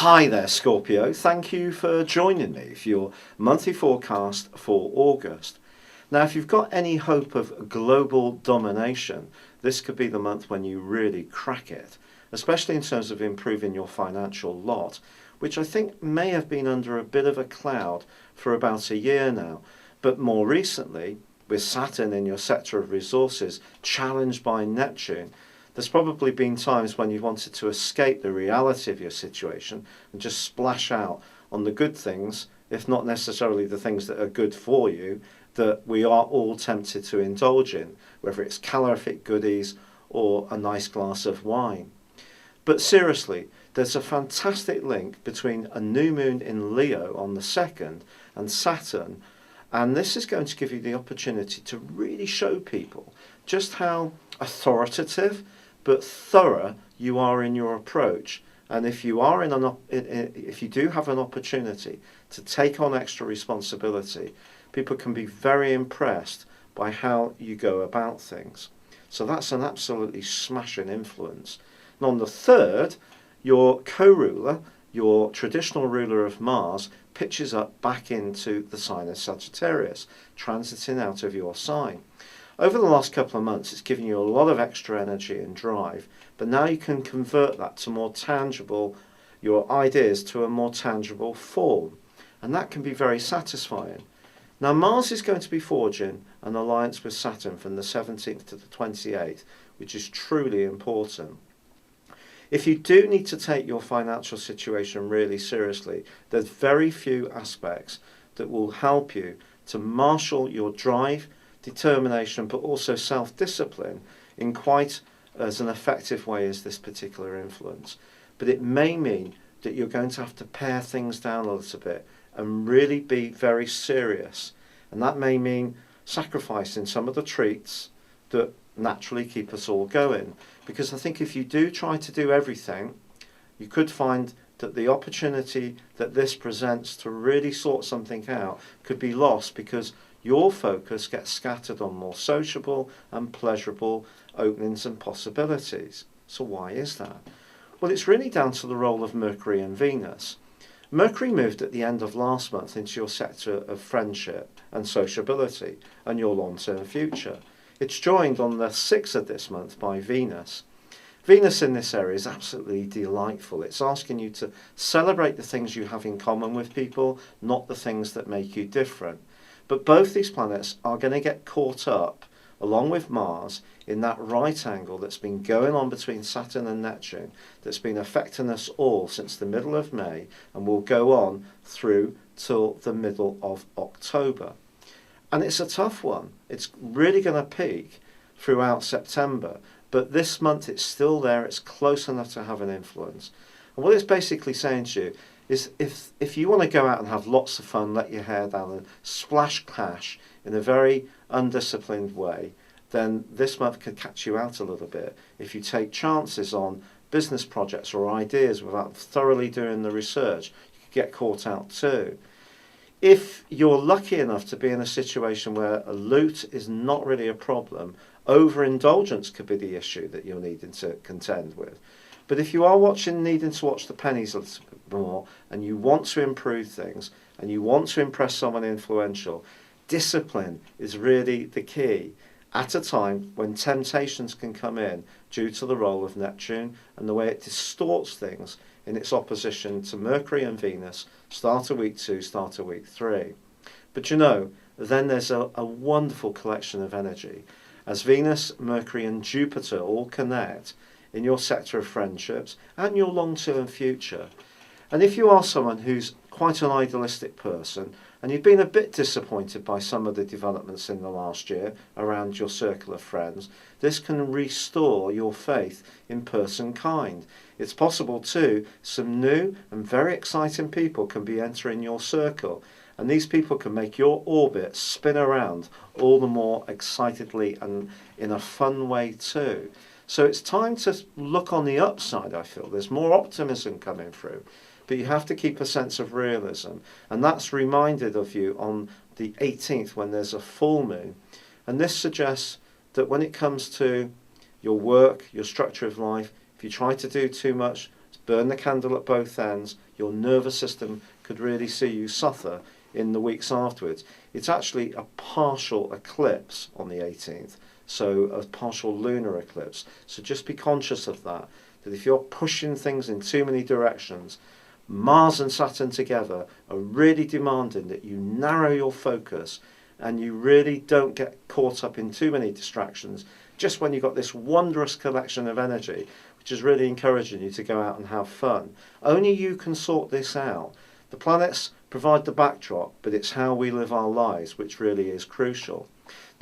Hi there, Scorpio. Thank you for joining me for your monthly forecast for August. Now, if you've got any hope of global domination, this could be the month when you really crack it, especially in terms of improving your financial lot, which I think may have been under a bit of a cloud for about a year now. But more recently, with Saturn in your sector of resources challenged by Neptune, there's probably been times when you've wanted to escape the reality of your situation and just splash out on the good things, if not necessarily the things that are good for you, that we are all tempted to indulge in, whether it's calorific goodies or a nice glass of wine. But seriously, there's a fantastic link between a new moon in Leo on the 2nd and Saturn, and this is going to give you the opportunity to really show people just how authoritative but thorough you are in your approach. And if you are if you do have an opportunity to take on extra responsibility, people can be very impressed by how you go about things. So that's an absolutely smashing influence. And on the 3rd, your co-ruler, your traditional ruler of Mars, pitches up back into the sign of Sagittarius, transiting out of your sign. Over the last couple of months, it's given you a lot of extra energy and drive, but now you can convert that to more tangible, your ideas to a more tangible form, and that can be very satisfying. Now, Mars is going to be forging an alliance with Saturn from the 17th to the 28th, which is truly important. If you do need to take your financial situation really seriously, there's very few aspects that will help you to marshal your drive, determination, but also self-discipline in quite as an effective way as this particular influence. But it may mean that you're going to have to pare things down a little bit and really be very serious. And that may mean sacrificing some of the treats that naturally keep us all going. Because I think if you do try to do everything, you could find that the opportunity that this presents to really sort something out could be lost because your focus gets scattered on more sociable and pleasurable openings and possibilities. So why is that? Well, it's really down to the role of Mercury and Venus. Mercury moved at the end of last month into your sector of friendship and sociability and your long-term future. It's joined on the 6th of this month by Venus. Venus in this area is absolutely delightful. It's asking you to celebrate the things you have in common with people, not the things that make you different. But both these planets are going to get caught up, along with Mars, in that right angle that's been going on between Saturn and Neptune, that's been affecting us all since the middle of May and will go on through till the middle of October. And it's a tough one. It's really going to peak throughout September, but this month it's still there. It's close enough to have an influence. And what it's basically saying to you is if you want to go out and have lots of fun, let your hair down and splash cash in a very undisciplined way, then this month could catch you out a little bit. If you take chances on business projects or ideas without thoroughly doing the research, you could get caught out too. If you're lucky enough to be in a situation where a loot is not really a problem, overindulgence could be the issue that you're needing to contend with. But if you are needing to watch the pennies a little bit more, and you want to improve things, and you want to impress someone influential, discipline is really the key at a time when temptations can come in due to the role of Neptune and the way it distorts things in its opposition to Mercury and Venus, start of week 2, start of week 3. But you know, then there's a wonderful collection of energy. As Venus, Mercury and Jupiter all connect in your sector of friendships and your long-term future. And if you are someone who's quite an idealistic person and you've been a bit disappointed by some of the developments in the last year around your circle of friends, this can restore your faith in personkind. It's possible too, some new and very exciting people can be entering your circle, and these people can make your orbit spin around all the more excitedly and in a fun way too. So it's time to look on the upside, I feel. There's more optimism coming through. But you have to keep a sense of realism. And that's reminded of you on the 18th when there's a full moon. And this suggests that when it comes to your work, your structure of life, if you try to do too much, it's burn the candle at both ends. Your nervous system could really see you suffer in the weeks afterwards. It's actually a partial eclipse on the 18th, so a partial lunar eclipse. So just be conscious of that if you're pushing things in too many directions, Mars and Saturn together are really demanding that you narrow your focus and you really don't get caught up in too many distractions just when you've got this wondrous collection of energy, which is really encouraging you to go out and have fun. Only you can sort this out. The planets provide the backdrop, but it's how we live our lives which really is crucial.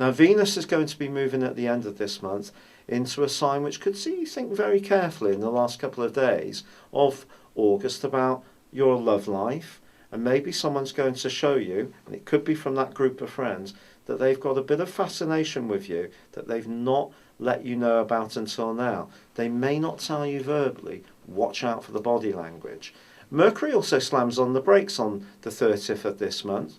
Now, Venus is going to be moving at the end of this month into a sign which could see you think very carefully in the last couple of days of August about your love life, and maybe someone's going to show you, and it could be from that group of friends, that they've got a bit of fascination with you that they've not let you know about until now. They may not tell you verbally. Watch out for the body language. Mercury also slams on the brakes on the 30th of this month.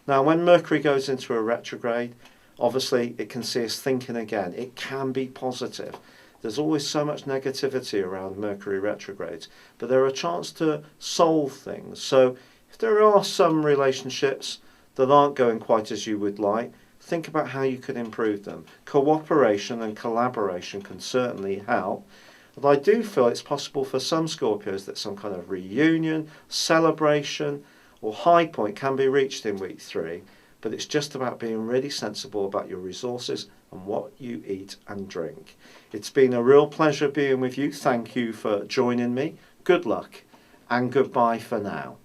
Now, when Mercury goes into a retrograde, obviously it can see us thinking again. It can be positive. There's always so much negativity around Mercury retrogrades, but there are a chance to solve things. So if there are some relationships that aren't going quite as you would like, think about how you could improve them. Cooperation and collaboration can certainly help. And I do feel it's possible for some Scorpios that some kind of reunion, celebration, or high point can be reached in week 3, but it's just about being really sensible about your resources and what you eat and drink. It's been a real pleasure being with you. Thank you for joining me. Good luck and goodbye for now.